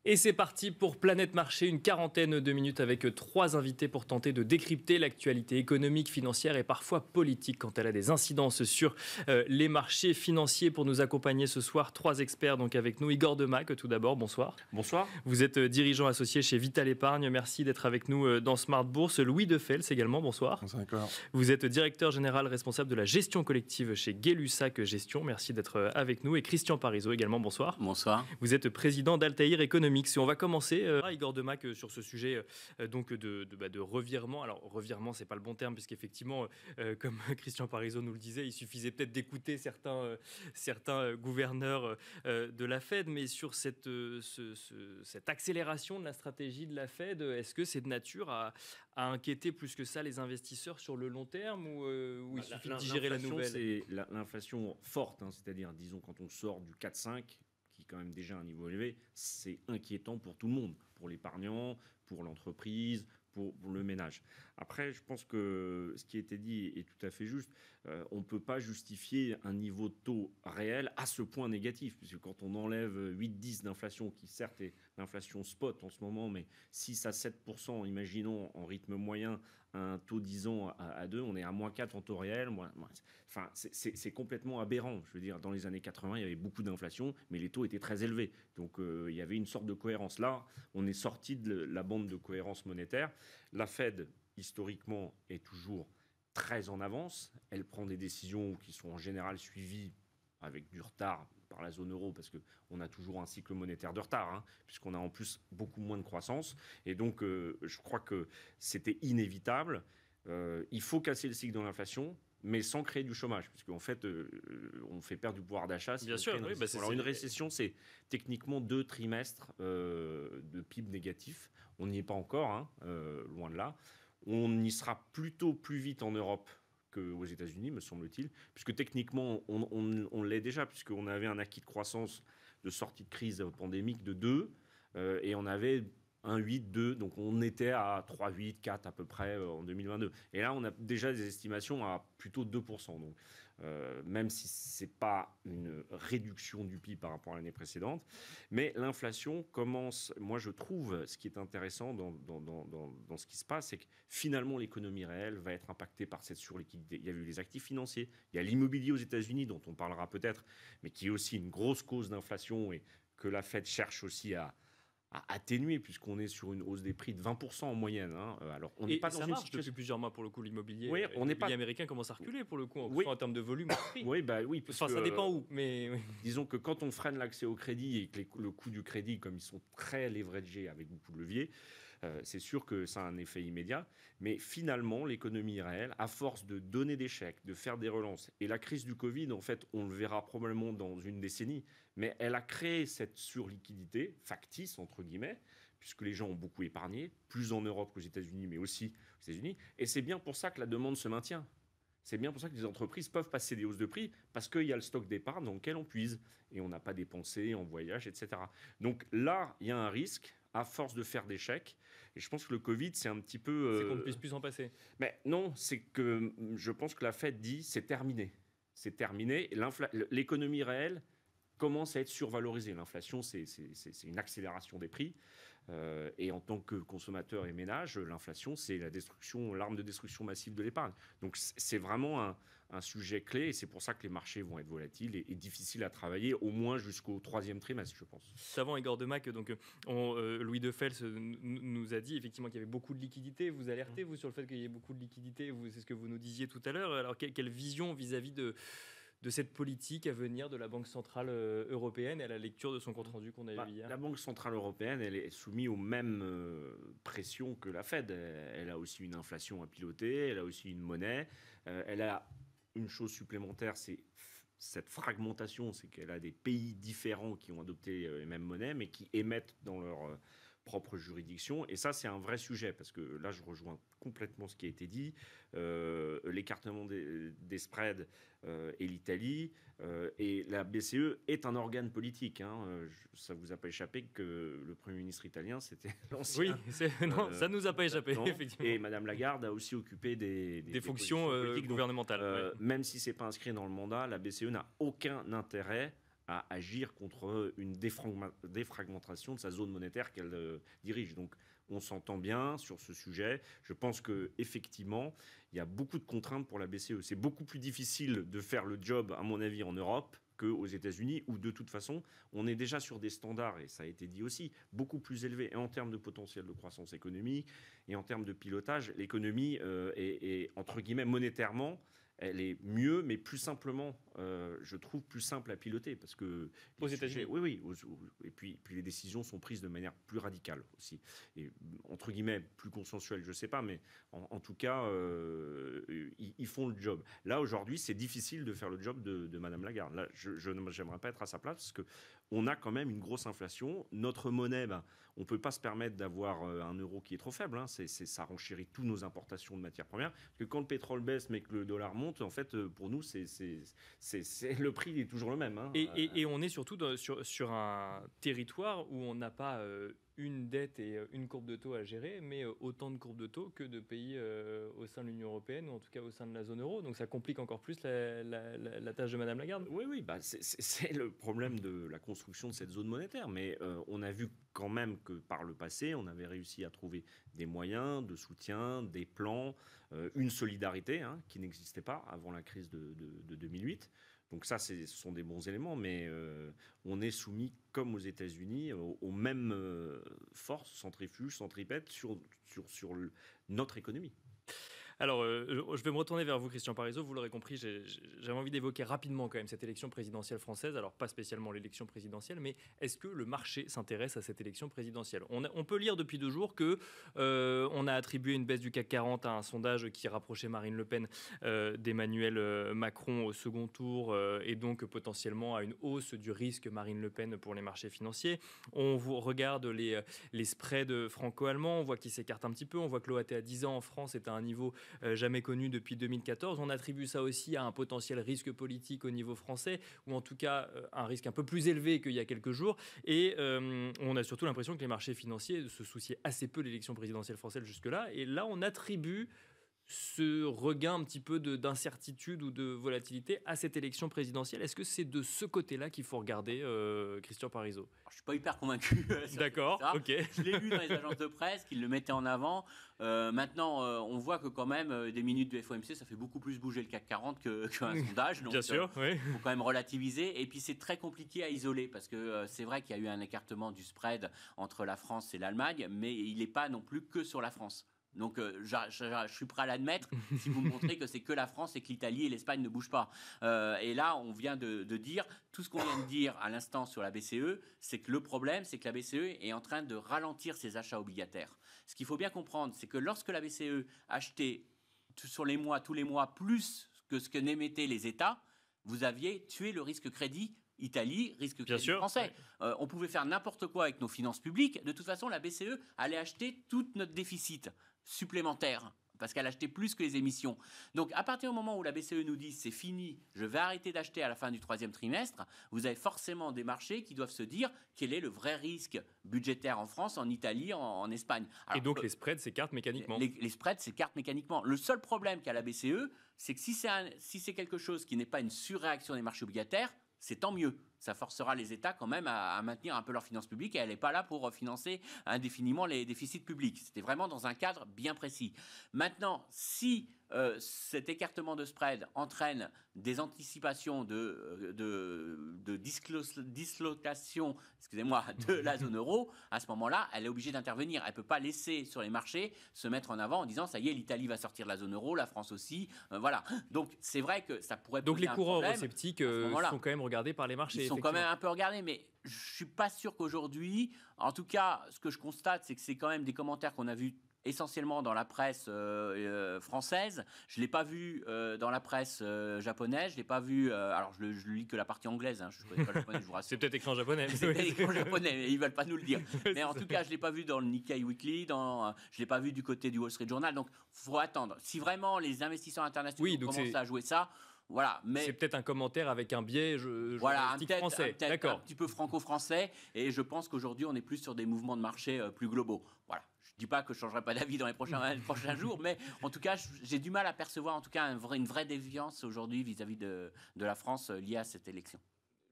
Et c'est parti pour Planète Marché, une quarantaine de minutes avec 3 invités pour tenter de décrypter l'actualité économique, financière et parfois politique quand elle a des incidences sur les marchés financiers. Pour nous accompagner ce soir, 3 experts donc avec nous. Igor Demac, tout d'abord, bonsoir. Bonsoir. Vous êtes dirigeant associé chez Vital Épargne, merci d'être avec nous dans Smart Bourse. Louis Defels également, bonsoir. Bonsoir Igor. Vous êtes directeur général responsable de la gestion collective chez Gay-Lussac Gestion, merci d'être avec nous. Et Christian Parizeau également, bonsoir. Bonsoir. Vous êtes président d'Altaïr Economics. Et on va commencer, Igor Demac, sur ce sujet donc de revirement. Alors, revirement, c'est pas le bon terme, puisqu'effectivement, comme Christian Parizeau nous le disait, il suffisait peut-être d'écouter certains gouverneurs de la Fed, mais sur cette accélération de la stratégie de la Fed, est-ce que c'est de nature à inquiéter plus que ça les investisseurs sur le long terme, ou il suffit de digérer la nouvelle? C'est l'inflation forte, c'est-à-dire, disons, quand on sort du 4,5, qui est quand même déjà un niveau élevé, c'est inquiétant pour tout le monde, pour l'épargnant, pour l'entreprise, pour le ménage. Après, je pense que ce qui a été dit est tout à fait juste. On ne peut pas justifier un niveau de taux réel à ce point négatif, puisque quand on enlève 8-10 d'inflation, qui certes est l'inflation spot en ce moment, mais 6 à 7%, imaginons en rythme moyen, un taux 10 ans à 2, on est à moins 4 en taux réel. Enfin, c'est complètement aberrant. Je veux dire, dans les années 80, il y avait beaucoup d'inflation, mais les taux étaient très élevés. Donc, il y avait une sorte de cohérence. Là, on est sorti de la bande de cohérence monétaire. La Fed, historiquement, est toujours très en avance. Elle prend des décisions qui sont en général suivies avec du retard par la zone euro, parce qu'on a toujours un cycle monétaire de retard, puisqu'on a en plus beaucoup moins de croissance. Et donc, je crois que c'était inévitable. Il faut casser le cycle de l'inflation, mais sans créer du chômage, puisqu'en fait, on fait perdre du pouvoir d'achat. Bien sûr, oui. Alors, une récession, c'est techniquement 2 trimestres de PIB négatif. On n'y est pas encore, loin de là. On y sera plutôt plus vite en Europe qu'aux États-Unis, me semble-t-il, puisque techniquement, on l'est déjà, puisqu'on avait un acquis de croissance de sortie de crise pandémique de 2, et on avait 1,8, 2, donc on était à 3,8, 4 à peu près en 2022. Et là, on a déjà des estimations à plutôt 2%. Donc, même si ce n'est pas une réduction du PIB par rapport à l'année précédente, mais l'inflation commence, moi je trouve, ce qui est intéressant dans ce qui se passe, c'est que finalement l'économie réelle va être impactée par cette surliquidité. Il y a eu les actifs financiers, il y a l'immobilier aux États-Unis, dont on parlera peut-être, mais qui est aussi une grosse cause d'inflation et que la Fed cherche aussi à atténuer, puisqu'on est sur une hausse des prix de 20% en moyenne. Alors, on n'est pas dans ça une marche situation... depuis plusieurs mois pour le coup, l'immobilier. Oui, on n'est pas... américain commence à reculer pour le coup, oui. En termes de volume. Oui, oui. Enfin, ça dépend où, mais oui. Disons que quand on freine l'accès au crédit et que le coût du crédit, comme ils sont très leveragés avec beaucoup de leviers, c'est sûr que ça a un effet immédiat. Mais finalement, l'économie réelle, à force de donner des chèques, de faire des relances, et la crise du Covid, en fait, on le verra probablement dans une décennie, mais elle a créé cette surliquidité factice, entre guillemets, puisque les gens ont beaucoup épargné, plus en Europe qu'aux États-Unis, mais aussi aux États-Unis. Et c'est bien pour ça que la demande se maintient. C'est bien pour ça que les entreprises peuvent passer des hausses de prix, parce qu'il y a le stock d'épargne dans lequel on puise. Et on n'a pas dépensé en voyage, etc. Donc là, il y a un risque, à force de faire des chèques. Et je pense que le Covid, c'est un petit peu... C'est qu'on ne puisse plus en passer. Mais non, c'est que je pense que la Fed dit c'est terminé. C'est terminé. L'économie réelle commence à être survalorisée. L'inflation, c'est une accélération des prix. Et en tant que consommateur et ménage, l'inflation, c'est l'arme de destruction massive de l'épargne. Donc c'est vraiment un sujet clé, et c'est pour ça que les marchés vont être volatiles et difficiles à travailler, au moins jusqu'au 3e trimestre, je pense. Savant Igor Demac, donc Louis Defels nous a dit effectivement qu'il y avait beaucoup de liquidités. Vous alertez, vous, sur le fait qu'il y ait beaucoup de liquidités, c'est ce que vous nous disiez tout à l'heure. Alors quelle vision vis-à-vis de cette politique à venir de la Banque Centrale Européenne et à la lecture de son compte-rendu qu'on a eu hier? La Banque Centrale Européenne, elle est soumise aux mêmes pressions que la Fed. Elle a aussi une inflation à piloter, elle a aussi une monnaie. Elle a une chose supplémentaire, c'est cette fragmentation, c'est qu'elle a des pays différents qui ont adopté les mêmes monnaies, mais qui émettent dans leur propre juridiction. Et ça, c'est un vrai sujet, parce que là, je rejoins complètement ce qui a été dit. L'écartement des spreads et l'Italie. Et la BCE est un organe politique. Ça ne vous a pas échappé que le Premier ministre italien, c'était l'ancien. Oui, non, ça ne nous a pas échappé, effectivement. Et Madame Lagarde a aussi occupé des fonctions gouvernementales. Même si ce n'est pas inscrit dans le mandat, la BCE n'a aucun intérêt à agir contre une défragmentation de sa zone monétaire qu'elle dirige. Donc, on s'entend bien sur ce sujet. Je pense qu'effectivement, il y a beaucoup de contraintes pour la BCE. C'est beaucoup plus difficile de faire le job, à mon avis, en Europe qu'aux États-Unis, où de toute façon, on est déjà sur des standards, et ça a été dit aussi, beaucoup plus élevés, et en termes de potentiel de croissance économique, et en termes de pilotage. L'économie est, entre guillemets, monétairement, elle est mieux, mais plus simplement, je trouve plus simple à piloter. Parce que Aux États-Unis. Oui. Et puis les décisions sont prises de manière plus radicale aussi. Et entre guillemets, plus consensuelle, je ne sais pas, mais en tout cas, ils font le job. Là, aujourd'hui, c'est difficile de faire le job de Madame Lagarde. Là, je n'aimerais pas être à sa place parce qu'on a quand même une grosse inflation. Notre monnaie, on ne peut pas se permettre d'avoir un euro qui est trop faible. Ça renchérit toutes nos importations de matières premières. Parce que quand le pétrole baisse mais que le dollar monte, en fait, pour nous, le prix est toujours le même. Et on est surtout sur un territoire où on n'a pas une dette et une courbe de taux à gérer, mais autant de courbes de taux que de pays au sein de l'Union européenne, ou en tout cas au sein de la zone euro. Donc ça complique encore plus la tâche de Madame Lagarde. Oui, c'est le problème de la construction de cette zone monétaire. Mais on a vu quand même que par le passé, on avait réussi à trouver des moyens de soutien, des plans, une solidarité qui n'existait pas avant la crise de 2008. Donc ça, ce sont des bons éléments, mais on est soumis, comme aux États-Unis, aux mêmes forces, centrifuges, centripètes sur notre économie. Alors, je vais me retourner vers vous, Christian Parizeau. Vous l'aurez compris, j'avais envie d'évoquer rapidement quand même cette élection présidentielle française. Alors, pas spécialement l'élection présidentielle, mais est-ce que le marché s'intéresse à cette élection présidentielle ? On peut lire depuis 2 jours que on a attribué une baisse du CAC 40 à un sondage qui rapprochait Marine Le Pen d'Emmanuel Macron au second tour et donc potentiellement à une hausse du risque Marine Le Pen pour les marchés financiers. On vous regarde les spreads franco-allemands, on voit qu'ils s'écartent un petit peu. On voit que l'OAT à 10 ans en France est à un niveau jamais connu depuis 2014. On attribue ça aussi à un potentiel risque politique au niveau français, ou en tout cas un risque un peu plus élevé qu'il y a quelques jours. Et on a surtout l'impression que les marchés financiers se souciaient assez peu de l'élection présidentielle française jusque-là. Et là, on attribue ce regain un petit peu d'incertitude ou de volatilité à cette élection présidentielle. Est-ce que c'est de ce côté-là qu'il faut regarder, Christian Parizeau ? Je ne suis pas hyper convaincu. D'accord, ok. Je l'ai lu dans les agences de presse qu'ils le mettaient en avant. Maintenant, on voit que quand même, des minutes de FOMC, ça fait beaucoup plus bouger le CAC 40 qu'un sondage. Donc, bien sûr, oui. Il faut quand même relativiser. Et puis, c'est très compliqué à isoler parce que c'est vrai qu'il y a eu un écartement du spread entre la France et l'Allemagne, mais il n'est pas non plus que sur la France. Donc, je suis prêt à l'admettre si vous me montrez que c'est que la France et que l'Italie et l'Espagne ne bougent pas. Et là, on vient de dire, tout ce qu'on vient de dire à l'instant sur la BCE, c'est que le problème, c'est que la BCE est en train de ralentir ses achats obligataires. Ce qu'il faut bien comprendre, c'est que lorsque la BCE achetait tous les mois, plus que ce que n'émettaient les États, vous aviez tué le risque crédit Italie, risque crédit français. Ouais. On pouvait faire n'importe quoi avec nos finances publiques. De toute façon, la BCE allait acheter tout notre déficit supplémentaire parce qu'elle achetait plus que les émissions. Donc, à partir du moment où la BCE nous dit c'est fini, je vais arrêter d'acheter à la fin du 3e trimestre, vous avez forcément des marchés qui doivent se dire quel est le vrai risque budgétaire en France, en Italie, en Espagne. Alors, et donc, les spreads s'écartent mécaniquement. Les spreads s'écartent mécaniquement. Le seul problème qu'a la BCE, c'est que si c'est quelque chose qui n'est pas une surréaction des marchés obligataires, c'est tant mieux. Ça forcera les États quand même à maintenir un peu leurs finances publiques et elle n'est pas là pour financer indéfiniment les déficits publics. C'était vraiment dans un cadre bien précis. Maintenant, si cet écartement de spread entraîne des anticipations de dislocation, excusez-moi, de la zone euro, à ce moment-là, elle est obligée d'intervenir. Elle ne peut pas laisser sur les marchés se mettre en avant en disant ça y est, l'Italie va sortir de la zone euro, la France aussi, voilà. Donc c'est vrai que ça pourrait poser un problème. Donc les courants eurosceptiques sont quand même regardés par les marchés. Ils sont quand même un peu regardés, mais je ne suis pas sûr qu'aujourd'hui, en tout cas, ce que je constate, c'est que c'est quand même des commentaires qu'on a vus essentiellement dans la presse française. Je ne l'ai pas vu dans la presse japonaise. Je ne l'ai pas vu... alors, je lis que la partie anglaise. Je ne connais pas le japonais, je vous rassure. C'est peut-être écrit en japonais. C'est peut-être écrit en japonais, mais ils ne veulent pas nous le dire. Mais en tout cas, je ne l'ai pas vu dans le Nikkei Weekly. Je ne l'ai pas vu du côté du Wall Street Journal. Donc, il faut attendre. Si vraiment les investisseurs internationaux commencent à jouer ça... Voilà, mais c'est peut-être un commentaire avec un biais français. D'accord. Un petit peu franco-français. Et je pense qu'aujourd'hui, on est plus sur des mouvements de marché plus globaux. Voilà. Je ne dis pas que je ne changerai pas d'avis dans les prochains jours, mais en tout cas, j'ai du mal à percevoir en tout cas une vraie déviance aujourd'hui vis-à-vis de la France liée à cette élection.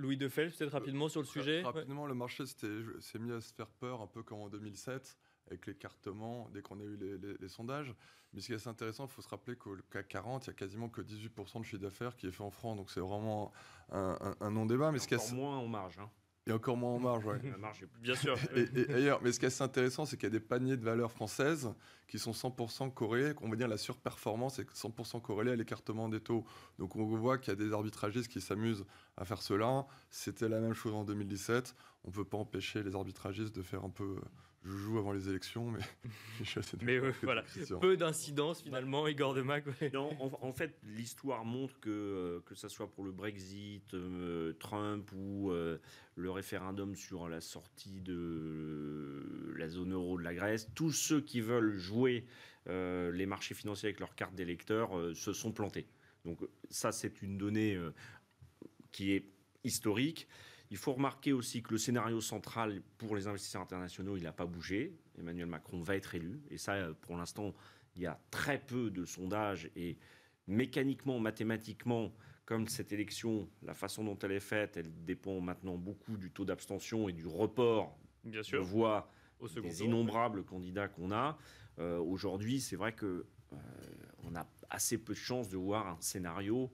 Louis Defel, peut-être rapidement sur le sujet. Rapidement, le marché s'est mis à se faire peur un peu comme en 2007 avec l'écartement dès qu'on a eu les sondages. Mais ce qui est assez intéressant, il faut se rappeler qu'au CAC 40, il n'y a quasiment que 18% de chiffre d'affaires qui est fait en francs. Donc c'est vraiment un non-débat. Mais Encore moins en marge. Hein. Et encore moins en marge, ouais. La marge est plus... Bien sûr. Et ailleurs, mais ce qui est assez intéressant, c'est qu'il y a des paniers de valeurs françaises qui sont 100% corrélés. On va dire la surperformance est 100% corrélée à l'écartement des taux. Donc on voit qu'il y a des arbitragistes qui s'amusent à faire cela. C'était la même chose en 2017. On ne peut pas empêcher les arbitragistes de faire un peu joujou avant les élections, mais je suis assez mais voilà, peu d'incidence finalement, Igor de Mac. Ouais. Non, en fait, l'histoire montre que ça soit pour le Brexit, Trump ou le référendum sur la sortie de la zone euro de la Grèce, tous ceux qui veulent jouer les marchés financiers avec leur carte d'électeur se sont plantés. Donc ça, c'est une donnée qui est historique. Il faut remarquer aussi que le scénario central pour les investisseurs internationaux, il n'a pas bougé. Emmanuel Macron va être élu. Et ça, pour l'instant, il y a très peu de sondages. Et mécaniquement, mathématiquement, comme cette élection, la façon dont elle est faite, elle dépend maintenant beaucoup du taux d'abstention et du report Bien sûr. de voix des des innombrables candidats qu'on a. Aujourd'hui, c'est vrai qu'on a assez peu de chances de voir un scénario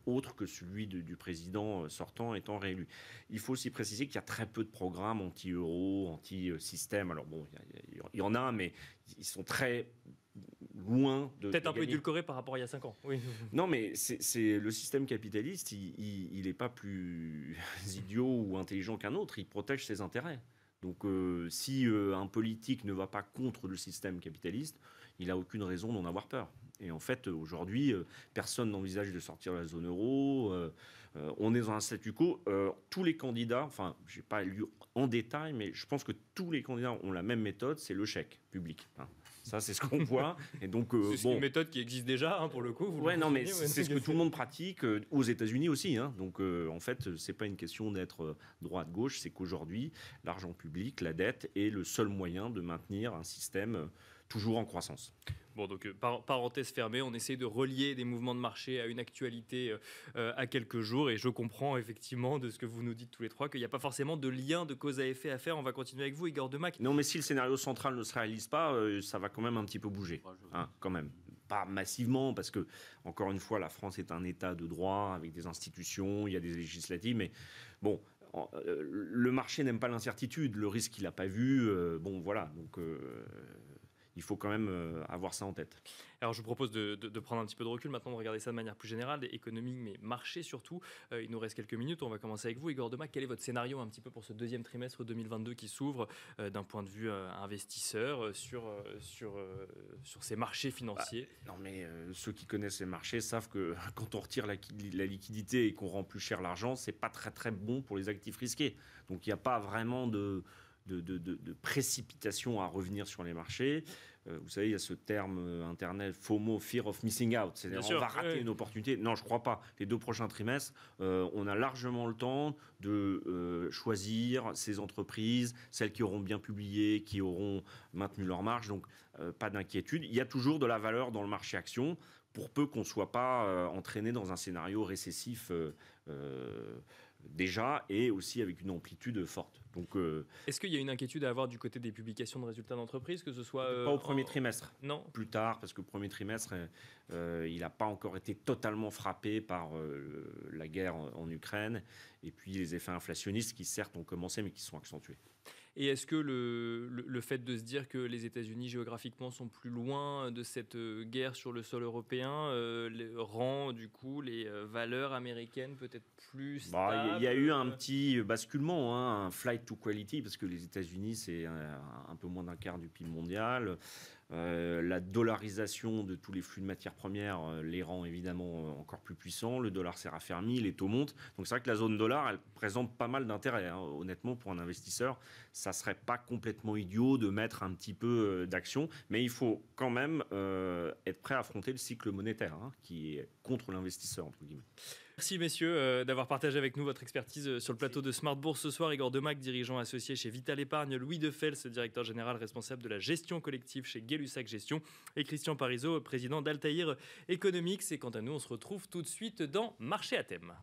autre que celui du président sortant étant réélu. Il faut aussi préciser qu'il y a très peu de programmes anti-euro, anti-système. Alors bon, il y en a, mais ils sont très loin de... Peut-être un peu édulcoré par rapport à il y a 5 ans. Oui. Non, mais c'est le système capitaliste, il n'est pas plus idiot ou intelligent qu'un autre, il protège ses intérêts. Donc si un politique ne va pas contre le système capitaliste, il n'a aucune raison d'en avoir peur. Et en fait, aujourd'hui, personne n'envisage de sortir de la zone euro. On est dans un statu quo. Tous les candidats, enfin, je n'ai pas lu en détail, mais je pense que tous les candidats ont la même méthode, c'est le chèque public. Hein. Ça, c'est ce qu'on voit. Et donc, c'est une méthode qui existe déjà, hein, pour le coup. Ouais, non, mais c'est ce que tout le monde pratique aux États-Unis aussi. Hein. Donc, en fait, c'est pas une question d'être droite-gauche, c'est qu'aujourd'hui, l'argent public, la dette, est le seul moyen de maintenir un système toujours en croissance. Bon, donc parenthèse fermée, on essaie de relier des mouvements de marché à une actualité à quelques jours, et je comprends effectivement de ce que vous nous dites tous les trois qu'il n'y a pas forcément de lien de cause à effet à faire. On va continuer avec vous, Igor de Mac. Non, mais si le scénario central ne se réalise pas, ça va quand même un petit peu bouger, hein, quand même. Pas massivement, parce que, encore une fois, la France est un État de droit, avec des institutions, il y a des législatives, mais bon... le marché n'aime pas l'incertitude, le risque il n'a pas vu, bon voilà, donc il faut quand même avoir ça en tête. Alors je vous propose de prendre un petit peu de recul maintenant, de regarder ça de manière plus générale, économique mais marché surtout. Il nous reste quelques minutes, on va commencer avec vous, Igor de Mac. Quel est votre scénario un petit peu pour ce deuxième trimestre 2022 qui s'ouvre d'un point de vue investisseur sur ces marchés financiers? Non mais ceux qui connaissent les marchés savent que quand on retire la liquidité et qu'on rend plus cher l'argent, c'est pas très très bon pour les actifs risqués. Donc il n'y a pas vraiment de précipitation à revenir sur les marchés. Vous savez, il y a ce terme internet FOMO, Fear of Missing Out. C'est-à-dire on va rater une opportunité. Non, je ne crois pas. Les 2 prochains trimestres, on a largement le temps de choisir ces entreprises, celles qui auront bien publié, qui auront maintenu leur marge. Donc, pas d'inquiétude. Il y a toujours de la valeur dans le marché action, pour peu qu'on ne soit pas entraîné dans un scénario récessif déjà, et aussi avec une amplitude forte. Donc, est-ce qu'il y a une inquiétude à avoir du côté des publications de résultats d'entreprise, que ce soit pas au premier trimestre, non, plus tard, parce que le premier trimestre, il n'a pas encore été totalement frappé par la guerre en Ukraine, et puis les effets inflationnistes qui certes ont commencé, mais qui sont accentués. Et est-ce que le fait de se dire que les États-Unis géographiquement sont plus loin de cette guerre sur le sol européen rend du coup les valeurs américaines peut-être plus stables? Il y a eu un petit basculement, hein, un flight to quality, parce que les États-Unis c'est un peu moins d'un quart du PIB mondial. La dollarisation de tous les flux de matières premières les rend évidemment encore plus puissants. Le dollar s'est raffermi, les taux montent. Donc c'est vrai que la zone dollar, elle présente pas mal d'intérêt. Hein. Honnêtement, pour un investisseur, ça serait pas complètement idiot de mettre un petit peu d'action. Mais il faut quand même être prêt à affronter le cycle monétaire, hein, qui est contre l'investisseur, entre guillemets. Merci messieurs d'avoir partagé avec nous votre expertise sur le plateau de Smart Bourse ce soir. Igor de Mac, dirigeant associé chez Vital Épargne, Louis Defels, directeur général responsable de la gestion collective chez Gay-Lussac Gestion, et Christian Parizeau, président d'Altaïr Economics. Et quant à nous, on se retrouve tout de suite dans Marché à thème.